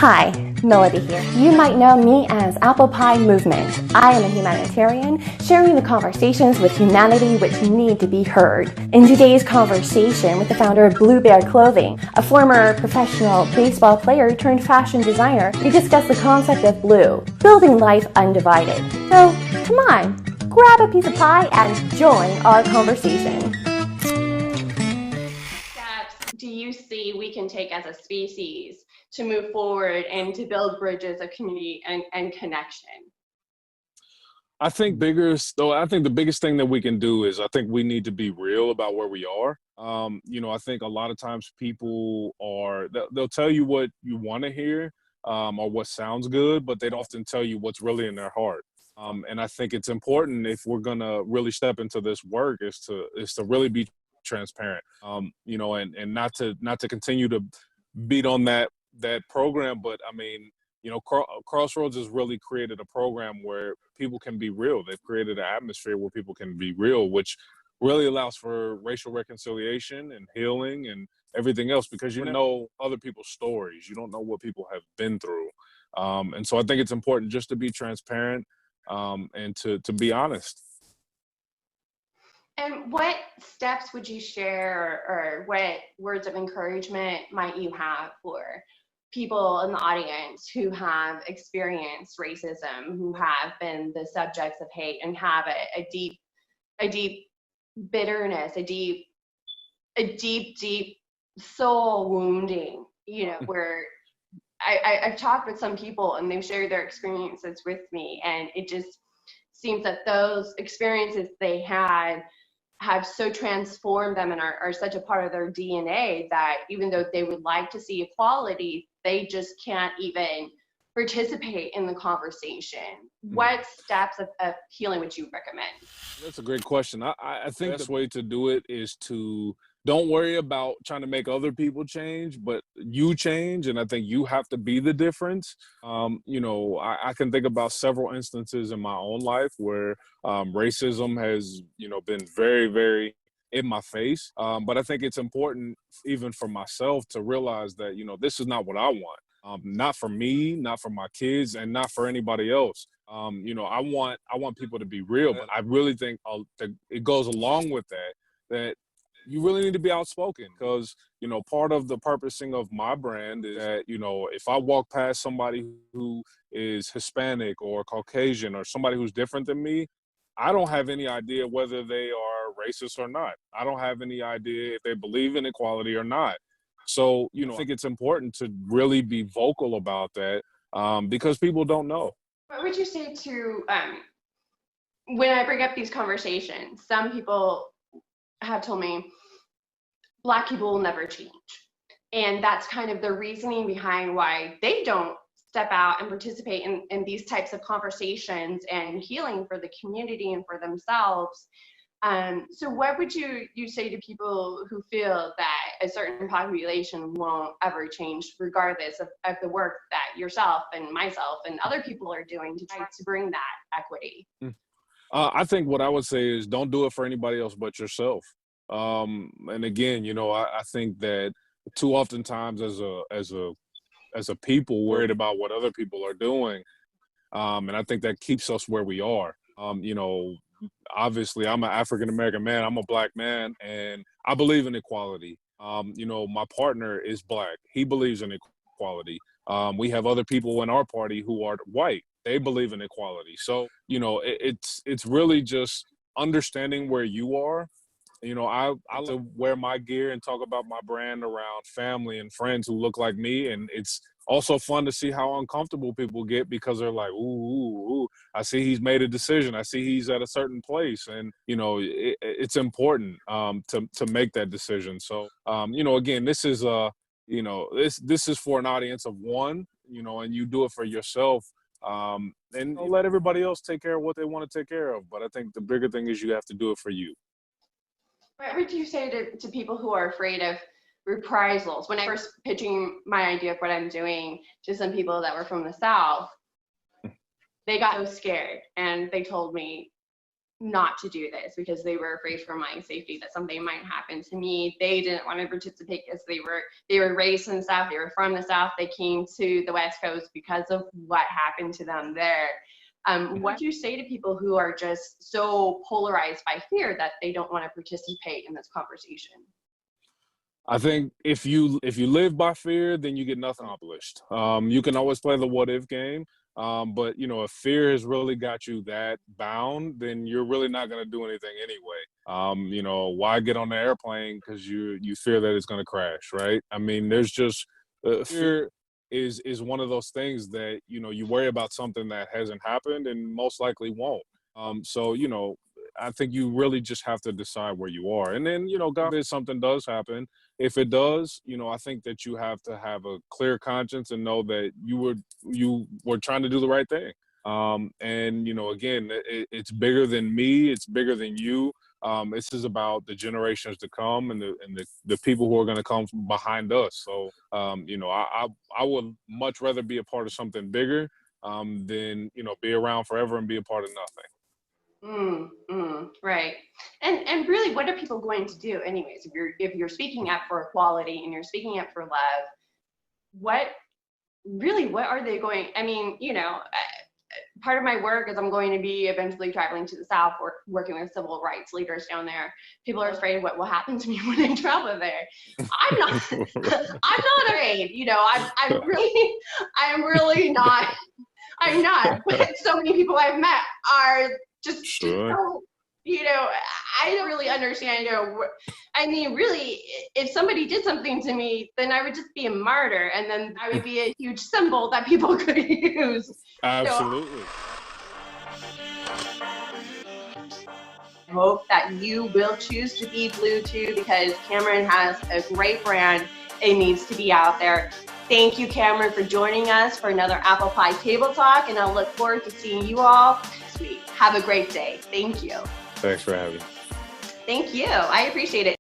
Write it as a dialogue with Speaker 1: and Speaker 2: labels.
Speaker 1: Hi, Melody here. You might know me as ApplePie Movement. I am a humanitarian, sharing the conversations with humanity which need to be heard. In today's conversation with the founder of Bluebaire Clothing, a former professional baseball player turned fashion designer, we discuss the concept of blue, building life undivided. So, come on, grab a piece of pie and join our conversation.
Speaker 2: Steps do you see we can take as a species to move forward and to build bridges of community and connection?
Speaker 3: I think the biggest thing that we can do is I think we need to be real about where we are. I think a lot of times people they'll tell you what you want to hear or what sounds good, but they'd often tell you what's really in their heart. And I think it's important if we're gonna really step into this work is to really be transparent. And not to continue to beat on that program, but I mean, Crossroads has really created a program where people can be real. They've created an atmosphere where people can be real, which really allows for racial reconciliation and healing and everything else, because you know other people's stories. You don't know what people have been through. And so I think it's important just to be transparent and to be honest.
Speaker 2: And what steps would you share, or what words of encouragement might you have for people in the audience who have experienced racism, who have been the subjects of hate and have a deep bitterness, a deep soul wounding, where I've talked with some people and they've shared their experiences with me, and it just seems that those experiences they had have so transformed them and are such a part of their DNA that even though they would like to see equality, they just can't even participate in the conversation. What steps of healing would you recommend?
Speaker 3: That's a great question. I think the best way to do it is to don't worry about trying to make other people change, but you change. And I think you have to be the difference. I can think about several instances in my own life where racism has, been very, very in my face. But I think it's important, even for myself, to realize that, this is not what I want. Not for me, not for my kids, and not for anybody else. I want people to be real, but I really think it goes along with that you really need to be outspoken, because, part of the purposing of my brand is that, if I walk past somebody who is Hispanic or Caucasian or somebody who's different than me, I don't have any idea whether they are racist or not. I don't have any idea if they believe in equality or not. So, I think it's important to really be vocal about that because people don't know.
Speaker 2: What would you say to, when I bring up these conversations, some people have told me Black people will never change. And that's kind of the reasoning behind why they don't step out and participate in these types of conversations and healing for the community and for themselves. So what would you say to people who feel that a certain population won't ever change, regardless of the work that yourself and myself and other people are doing to try to bring that equity?
Speaker 3: I think what I would say is don't do it for anybody else but yourself. And again, I think that too oftentimes as a people worried about what other people are doing, and I think that keeps us where we are. Obviously, I'm an African-American man, I'm a Black man, and I believe in equality. My partner is Black. He believes in equality. We have other people in our party who are white. They believe in equality. So, it's really just understanding where you are. I like to wear my gear and talk about my brand around family and friends who look like me. And it's also fun to see how uncomfortable people get, because they're like, ooh, I see he's made a decision. I see he's at a certain place. And, it's important to make that decision. So, again, this is, this is for an audience of one, and you do it for yourself. And let everybody else take care of what they want to take care of. But I think the bigger thing is you have to do it for you.
Speaker 2: What would you say to people who are afraid of reprisals? When I was pitching my idea of what I'm doing to some people that were from the South, they got so scared and they told me, not to do this because they were afraid for my safety that something might happen to me. They didn't want to participate because they were raised in the South. They were from the South. They came to the West Coast because of what happened to them there. What do you say to people who are just so polarized by fear that they don't want to participate in this conversation?
Speaker 3: I think if you live by fear, then you get nothing accomplished. You can always play the what if game, but if fear has really got you that bound, then you're really not going to do anything anyway. Why get on the airplane because you fear that it's going to crash, right? I mean, there's just fear is one of those things that you worry about something that hasn't happened and most likely won't. So I think you really just have to decide where you are. And then, God forbid something does happen. If it does, I think that you have to have a clear conscience and know that you were trying to do the right thing. And, again, it's bigger than me. It's bigger than you. This is about the generations to come and the people who are going to come behind us. So, I would much rather be a part of something bigger than, be around forever and be a part of nothing.
Speaker 2: Right. And really, what are people going to do anyways? If you're speaking up for equality and you're speaking up for love, what are they going? I mean, part of my work is I'm going to be eventually traveling to the South, working with civil rights leaders down there. People are afraid of what will happen to me when I travel there. I'm not. I'm not afraid. I'm really not. I'm not. But so many people I've met are just
Speaker 3: Sure.
Speaker 2: I don't really understand, I mean, really, if somebody did something to me, then I would just be a martyr, and then I would be a huge symbol that people could use.
Speaker 3: Absolutely.
Speaker 2: I hope that you will choose to be blue too, because Cameron has a great brand. It needs to be out there. Thank you, Cameron, for joining us for another ApplePie Table Talk, and I'll look forward to seeing you all next week. Have a great day. Thank you.
Speaker 3: Thanks for having me.
Speaker 2: Thank you. I appreciate it.